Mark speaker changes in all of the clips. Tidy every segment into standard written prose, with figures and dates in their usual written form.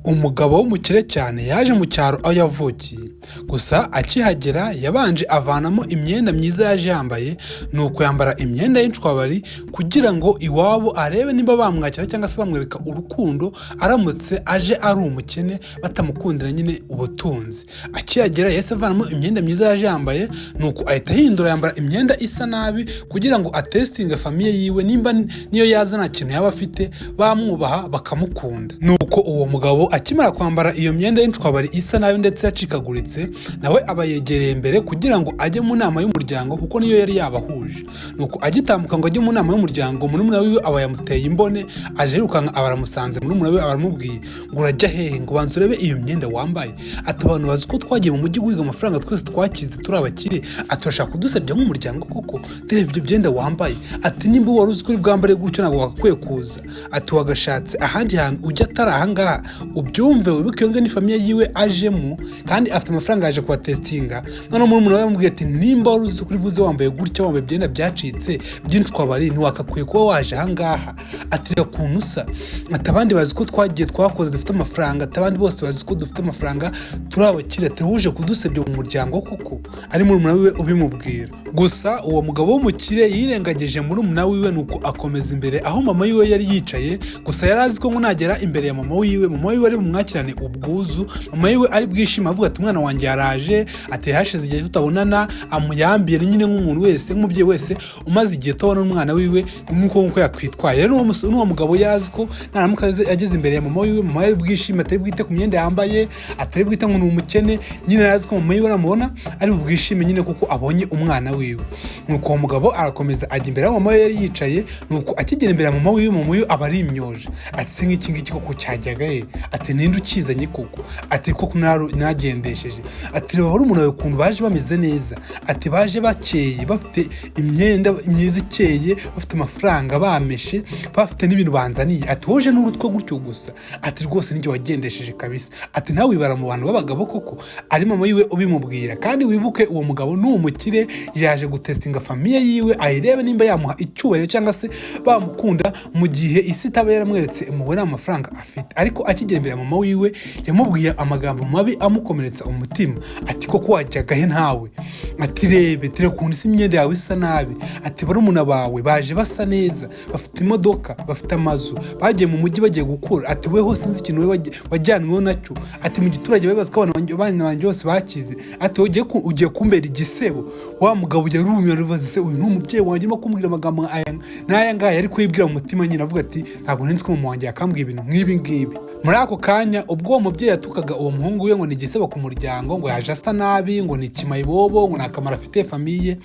Speaker 1: Umugabo w'umukire cyane yaje mu cyaro aho yavukiye, gusa akihagera yabanje avanamo imyenda myiza yaje yambaye, nuko yambara imyenda y'inshwabari kugira ngo iwabo arebe niba bamwakira cyangwa se bamwereka urukundo aramutse aje ari umukene batamukundira nyine ubutunzi. Akihagera yahise avanamo imyenda myiza yaje yambaye, nuko ahita ahindura yambara imyenda isa nabi kugira ngo atesitinge famiye yiwe nimba niyo yaza nta kintu yaba afite bamwubaha bakamukunda. Nuko uwo mugabo akimara kwambara iyo myenda y'inshwabari isa nabi ndetse yacikaguritse, nawe aba yegereye imbere kugira ngo ajye mu nama y'umuryango kuko niyo yari yabahuje. Nuko agitambuka ngo ajye mu nama y'umuryango, murumuna wiwe aba yamuteye imbone, aje yirukanka aba aramusanze, murumuna wiwe aba aramubwiye ngo urajya hehe, ngo banza urebe iyo myenda wambaye. Ati abantu bazi ko twagiye mu mujyi guhiga amafaranga twese twakize turi abakire, ati urashaka kudusebya nk'umuryango koko, dore ibyo byenda wambaye. Ati nimba wari uzi ko uri bwambare gutyo ntabwo wagakwiye kuza, ati wagashatse ahandi hantu ujya atari ahangaha ubyumve wibuke ngo ni famiye yiwe ajemo kandi afite amafaranga yaje kubatestinga. Noneho murumuna we yamubwiye ati nimba wari uzi ko uri buze wambaye gutya, wambaye ibyenda byacitse by'inshwabari ntiwakakwiye kuba waje ahangaha. Ati reka ukuntu usa, ati abandi bazi ko twagiye twakoze dufite amafaranga, ati abandi bose bazi ko dufite amafaranga turi abakire, ati wuje kudusebya mu muryango koko. Ari murumuna wiwe ubimubwira. Gusa uwo mugabo w'umukire yirengagije murumuna wiwe, nuko akomeza imbere aho mama wiwe yari yicaye. Gusa yari azi ko ngo nagera imbere ya mama wiwe ari bumwakirane ubwuzu, mama wiwe ari bwishima avuga ati umwana wanjye yaraje, ati hashize igihe tutabonana, amuyambire nyine nk'umuntu wese nk'umubyeyi wese umaze igihe tubona n'umwana wiwe nk'uko yakwitwaye. Rero n'uwo mugabo yazi ko naramuka ageze imbere ya mama wiwe, mama ari bwishime, atari bwite ku myenda yambaye, atari bwite ngo ni umukene, nyine yazi ko mama wiwe aramubona ari bwishime nyine kuko abonye umwana wiwe. Nuko uwo mugabo arakomeza ajya imbere aho mama we yari yicaye, nuko akigera imbere ya mama wiwe aba ari imyoje. Ati se nk'iki ngiki koko cyajyaga he? Ati ninde ukizanye koko? Ati koko nagendesheje. Ati reba barumuna wawe ukuntu baje bameze neza, ati baje bakeye bafite imyenda myiza ikeye, bafite amafaranga bameshe, bafite n'ibintu banzaniye. Ati woje n'urutwo gutyo gusa, ati rwose ninjye wagendesheje kabisa. Ati nawe wibara mu bantu b'abagabo koko? Ari mama yiwe ubimubwira. Kandi wibuke uwo mugabo ni umukire, yaje gutestinga famiye yiwe ayirebe nimba yamuha icyubahiro cyangwa se bamukunda mu gihe isi itaba yaramweretse umubare w'amafaranga afite. Ariko akigera imbere ya mama wiwe yamubwiye amagambo mabi amukomeretsa umutima. Ati koko wajyaga he ntawe? Ati rebe tire ukuntu isi imyenda yawe isa nabi. Ati barumuna bawe baje basa neza, bafite imodoka, bafite amazu, bagiye mu mujyi bagiye gukora. Ati weho sinzi ikintu we wajyanweho nacyo. Ati mu giturage babaza ko abana banjye bose bakize. Ati ugiye kumbera igisebo. Wa mugabo yarumye aribaza se uyu n'umubyeyi wanjye arimo kumbwira amagambo n'aya ngaya, ariko yibwira mu mutima nyine avuga ati ntabwo nzi ko mama wanjye yakambwiye ibintu nk'ibi ngibi. Muri ako kanya ubwo uwo mubyeyi yatukaga uwo muhungu we ngo ni igisebo ku muryango, ngo yaje asa nabi, ngo ni ikimayibobo, ngo nta kamaro afite famiye,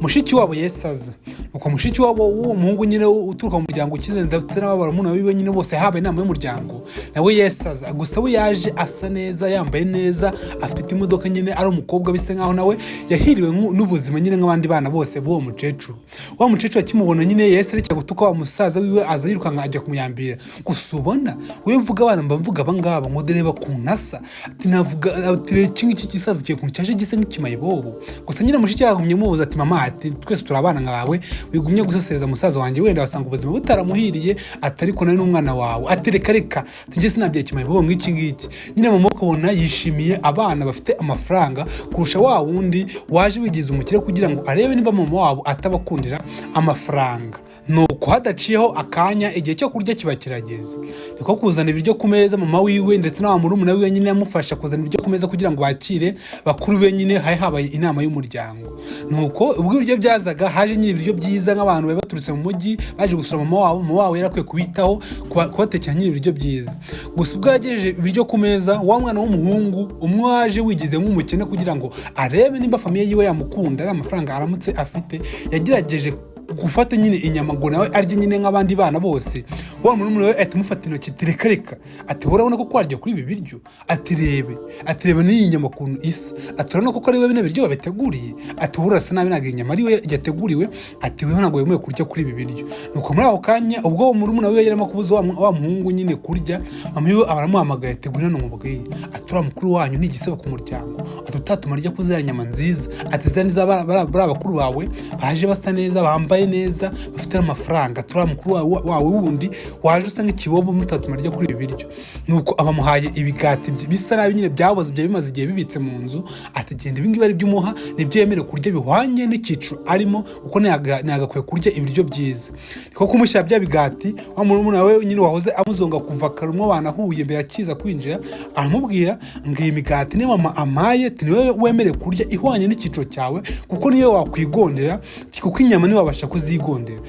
Speaker 1: mushiki wabo yesaza. Nuko mushiki wabo w'uwo muhungu nyine uturuka mu muryango ukize ndetse n'abarumuna biwe nyine bose habaye inama y'umuryango, nawe yesaza. Gusa we yaje asa neza, yambaye neza, afite imodoka nyine, ari umukobwa bisa nkaho nawe yahiriwe n'ubuzima nyine nk'abandi bana bose b'uwo mukecuru. Wa mukecuru akimubona nyine yese ariko gutuka wa musaza wiwe aza yirukanka ajya kumuyambira. Gusa ubona we mvuga abana mbavuga abangaba ngo dereba kunasa, ati navuga ati iki gisaza kiye kuntu cyaje gise nk'ikimayibobo. Gusa nyine mushiki yagumye mubuza ati mama, ati twese turabana nkawe, wigumye guseseza musaza wanjye wenda wasanga ubuzima butaramuhiriye, atari ko nari n'umwana wawe. Ati reka tije sinabye ikimayibobo nk'iki ngiki. Nyine mama ukabona yishimiye abana bafite amafaranga kurusha wa wundi waje wigize umukire kugira ngo arebe niba mama wabo atabakundira amafaranga. Nuko hadaciyeho akanya igihe cyo kurya kiba kirageze, niko kuzana ibiryo ku meza. Mama wiwe ndetse na wa murumuna wiwe nyine yamufasha kuzana ibiryo ku meza kugira ngo bakire bakuru be nyine habaye inama y'umuryango. Nuko ubwo ibiryo byazaga haje nyine ibiryo byiza nk'abantu bari baturutse mu mujyi baje gusura mama wabo yarakwiye kubitaho kubatekera nyine ibiryo byiza. Gusa ubwo yagejeje ibiryo ku meza, wa mwana w'umuhungu umwe waje wigize nk'umukene kugira ngo arebe nimba famiye yiwe yamukunda ari amafaranga aramutse afite, yagerageje gufata nyine inyama ngo nawe arye nyine nk'abandi bana bose. Wa murumuna we ati mufata intoki ati reka ati urabona ko kwarya kuri ibi biryo? Ati rebe n'iyi nyama kuntu isa, ati urabona ko ari we bino biryo babiteguriye? Ati urasa nabi ntabwo inyama ari we yateguriwe, ati weho ntabwo wemewe kurya kuri ibi biryo. Nuko muri ako kanya ubwo uwo murumuna we yarimo kubuza wa muhungu nyine kurya, mama we abaramuhamagaye ati ngwino mubwiye, ati uriya mukuru wanyu ni igisebo ku muryango, ati utatuma arya kuzira nyama nziza, ati zari abakuru bawe baje basa neza bambaye babaye neza bafite amafaranga turi mukuru wawe wundi waje usanga ikibobo mutatuma ryo kuri ibi biryo nuko abamuhaye ibigati bisa nabi nyine byaboze bya bimaze igihe bibitse mu nzu atagenda ibingibi ari by'umuha nibyo yemerewe kurya bihwanye n'ikiciro arimo uko nagakwiye kurya ibiryo byiza niko kumushyira bya bigati wa murumuna we nyine wahoze amuzonga kuva karumwe banahuye mbere akiza kwinjira aramubwira ngo iyi migati ni mama amaye niwe wemerewe kurya ihwanye n'ikiciro cyawe kuko niyo wakwigondera kuko inyama niwe wabasha kuzigondera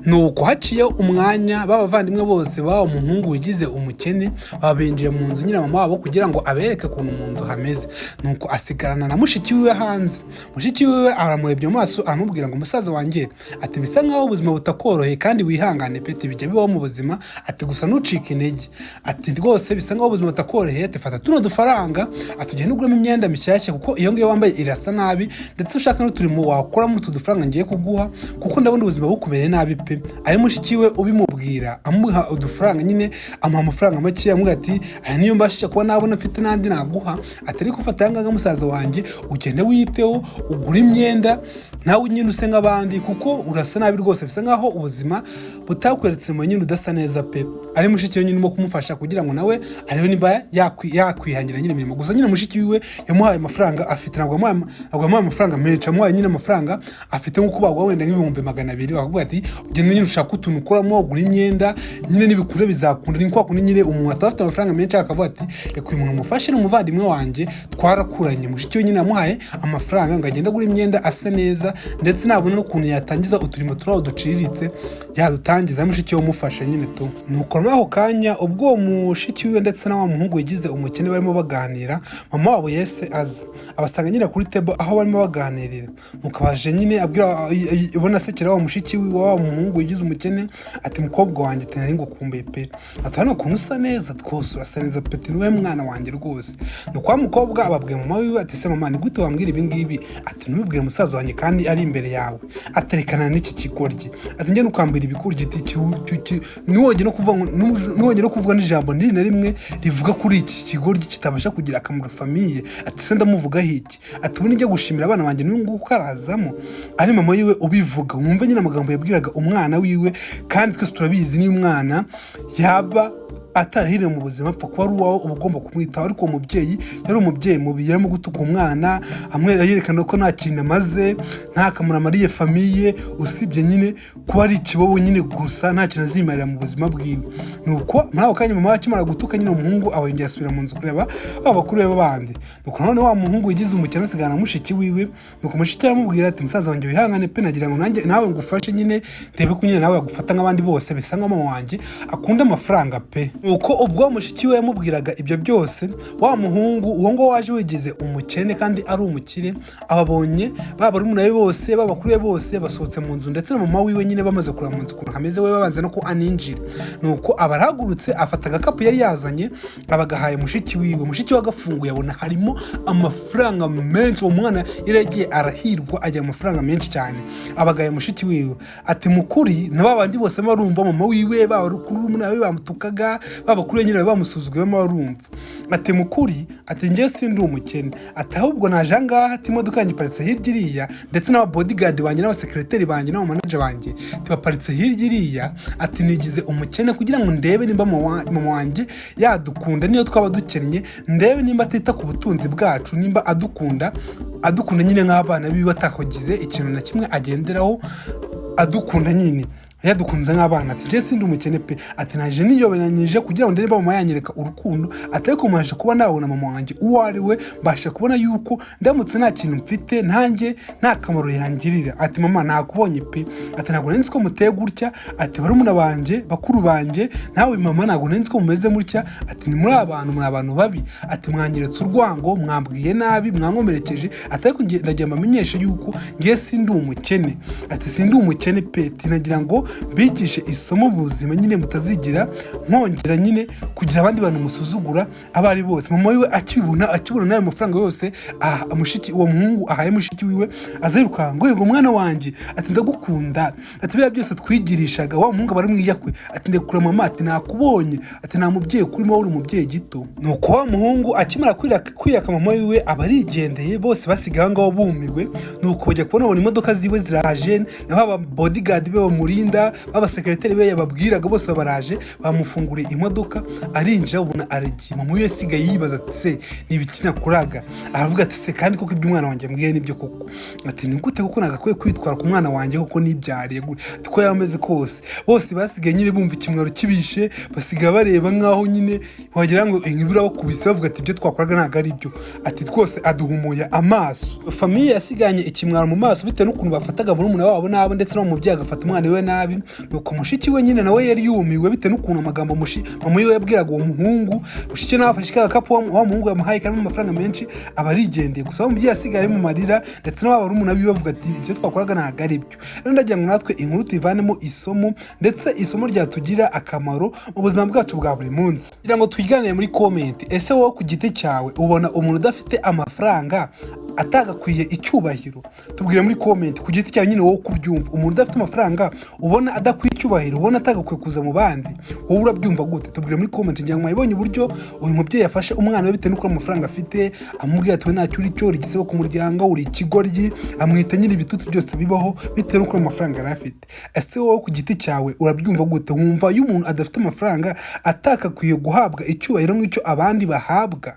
Speaker 1: nuko haciye umwanya b'abavandimwe bose baba umuhungu wigize umukene babinjiye mu nzu nyina mama wabo kugira ngo abereke ukuntu mu nzu hameze nuko asigarana na mushiki wiwe hanze mushiki wiwe aramurebye mu maso aramubwira ngo musaza wanjye ati bisa nkaho ubuzima butakoroheye kandi wihangane pete bijya bibaho mu buzima ati gusa ntucike intege ati rwose bisa nkaho ubuzima butakoroheye ati fata tuno dufaranga atugende uguramo imyenda mishyashya kuko iyo ngiyo wambaye irasa nabi ndetse ushaka n'uturimo wakoramo utu dufaranga ngiye kuguha kuko ndabona ubuzima bukubereye nabi pe ari mushiki we ubimubwira amuha udufaranga nyine amuha amafaranga make amubwira ati aya niyo mbashije kuba nabona mfite n'andi naguha atari gufata yanga musaza wanjye ugende wiyiteho ugura imyenda nawe nyine use nk'abandi kuko urasa nabi rwose bisa nkaho ubuzima butakweretse mu nyine udasa neza pe ari mushiki we nyine mo kumufasha kugira ngo nawe arebe niba yakwihangira nyine imirimo gusa nyine mushiki we yamuhaye amafaranga afite ntabwo yamuhaye amafaranga menshi amuhaye nyine amafaranga afite nk'uko bagwa wenda nk'ibihumbi 200 bakavuga ati ugende nyine ushaka utuntu ukoramo ugura imyenda nyine n'ibikure bizakunda ni kwa kundi nyine umuntu atafite amafaranga menshi akavuga ati reka uyu muntu mufashe n'umuvandimwe wanjye twarakuranye mushiki we nyine yamuhaye amafaranga ngo agende agura imyenda asa neza ndetse nabona n'ukuntu yatangiza uturimo turaho duciriritse yadutangiza mushiki we umufasha nyine tu nuko muri ako kanya ubwo mushiki we ndetse na wa muhungu wigize umukene barimo baganira mama wabo yese aza abasanga nyine kuri table aho barimo baganirira nuko abaje nyine abwira ibona sekera wa mushiki we wa muhungu wigize umukene ati mukobwa wanjye tenari ngo kumbuye pe atana ukuntu usa neza twose urasa neza pe niwe mwana wanjye rwose nuko wa mukobwa ababwiye mama wiwe ati se mama ni gute wambwira ibi ngibi ati ntubibwire musaza wanjye kandi ari imbere yawe aterekana n'iki kigoryi ati njye nukwambira ibikuryi niwongera no kuvuga n'ijambo niri na rimwe rivuga kuri iki kigoryi kitabasha kugira akamaro famiye ati se ndamuvuga hiki ati ubu nijya gushimira abana banjye n'ubu karazamo ari mama yiwe ubivuga wumve nyine amagambo yabwiraga umwana wiwe kandi twese turabizi niyo umwana yaba atahiriye mu buzima apfa kuba ari uwawe uba ugomba kumwitaho ariko uwo mubyeyi yari umubyeyi mubi yarimo gutuka umwana yerekana ko nta kintu amaze nta kamaro amariye famiye usibye nyine kuba ari ikibobo nyine gusa nta kintu azimarira mu buzima bwiwe nuko muri ako kanya mama akimara gutuka nyine umuhungu aba yongera asubira mu nzu kureba bakuru be b'abandi nuko none wa muhungu wigize umukene asigana na mushiki wiwe nuko mushiki aramubwira ati musaza wanjye wihangane pe nagira ngo nanjye nawe ngufashe nyine ndebe ko nyine nawe yagufata nk'abandi bose bisa nka mama wanjye akunda amafaranga pe uko ubwo mushiki we yamubwiraga ibyo byose wa muhungu uwo ngo waje wigize umukene kandi ari umukire ababonye baba rumuna be bose babakuru be bose basohotse mu nzu ndetse na mama wiwe nyine bamaze kureba mu nzu ukuntu hameze we babanze no ko aninjira nuko abarahagurutse afata agakapu yari yazanye abagahaye mushiki wiwe mushiki we agafunguye abona harimo amafaranga menshi uwo mwana yaragiye arahirwa ajya amafaranga menshi cyane abagaye mushiki wiwe ati mukuri na babandi bose barumva mama wiwe babarukuru rumuna we bamutukaga babakuru nyine bamusuzuguye barumva ati mukuri ati ngiye sindi umukene ati ahubwo naje angaha ati imodoka yanjye iparitse hirya iriya ndetse n'aba bodyguard banjye n'abasekreteri banjye n'aba manager banjye tibaparitse hirya iriya ati nigize umukene kugira ngo ndebe nimba mama wanjye yadukunda niyo twaba dukennye ndebe nimba atita ku butunzi bwacu nimba adukunda nyine nk'abana biwe atakogize ikintu na kimwe agenderaho adukunda nyine yadukunze nk'abana ati je sindi umukene pe ati naje niyoberanyije kugira ngo ndebe mama yanyereka urukundo atari kumaje kuba nabona mama wanjye uwo ari we mbasha kubona yuko ndamutse nta kintu mfite nanjye nta kamaro yangirira ati mama nakubonye pe ati ntabwo nzi ko muteye gutya ati barumuna banjye bakuru banjye nawe mama ntabwo nzi ko mumeze mutya ati ni muri abantu babi ati mwanyeretse urwango mwambwiye nabi mwankomerekeje atari ko ndagiye mbamenyesha yuko ngiye sindi umukene ati sindi umukene pe ati nagira ngo mbigishe isomo mu buzima nyine mutazigira mwongera nyine kugira abandi bantu musuzugura abo ari bose. Mama wiwe akibona n'ayo mafaranga yose uwo muhungu ahaye mushiki wiwe aziruka ngo mwana wanjye ati ndagukunda ati biriya byose twigirishaga wa muhungu bari mwiyakwe ati ndekura mama ati nakubonye ati nta mubyeyi kurimo uri umubyeyi gito. Nuko wa muhungu akimara kwiyaka mama wiwe abarigendeye bose basigaye ngaho bumiwe. Nuko bajya kubona imodoka ziwe ziraje naho aba bodyguard be bamurinda baba secretary be yababwiraga bose baraje bamufunguriye imodoka arinjira ubona aragiye. Mama wiwe sigaye yibaza ati se nibikina kuraga aravuga ati se kandi koko ibyo umwana wanjye mbwiye nibyo koko ati ni gute koko nagakwiye kwitwara ku mwana wanjye koko nibyariye ko yameze kose. Bose basigaye nyine bumva ikimwaro kibishe basigaye bareba nkaho nyine wagira ngo inkibura bakubise bavuga ati ibyo twakoraga ntago ari byo ati twose aduhumuye amaso. Famiye yasiganye ikimwaro mu maso bitewe n'ukuntu bafataga murumuna wabo nabo ndetse no mu mubyeyi agafata umwana we nabi. Nuko mushiki we nyine nawe yari yumiwe bitewe n'ukuntu amagambo mama we yabwiraga uwo muhungu. Mushiki nawe afashe agakapu wa muhungu yamuhaye karimo amafaranga menshi abarigendeye gusa umubyeyi yasigaye mu marira ndetse n'abo barumuna biwe bavuga ati ibyo twakoraga ntago ari byo. Rero ndagira ngo natwe inkuru tuyivanemo isomo ndetse isomo ryatugira akamaro mu buzima bwacu bwa buri munsi. Kugira ngo twiganire muri comment, ese wowe ku giti cyawe ubona umuntu udafite amafaranga atagakwiye icyubahiro? Tubwire muri comment ku giti cyawe nyine wowe kubyumva. Umuntu udafite amafaranga ubona adakwiye icyubahiro, ubona atagakwiye kuza mu bandi, wowe urabyumva gute? Tubwire muri comment. Ngira ngo mwabonye uburyo uyu mubyeyi yafashe umwana we bitewe n'uko amafaranga afite amubwira ati we ntacyo uri cyo uri igisebo ku muryango uri ikigoryi, amwita nyine ibitutsi byose bibaho bitewe n'uko amafaranga yari afite. Ese wowe ku giti cyawe urabyumva gute? Wumva iyo umuntu adafite amafaranga atakakwiye guhabwa icyubahiro nk'icyo abandi bahabwa?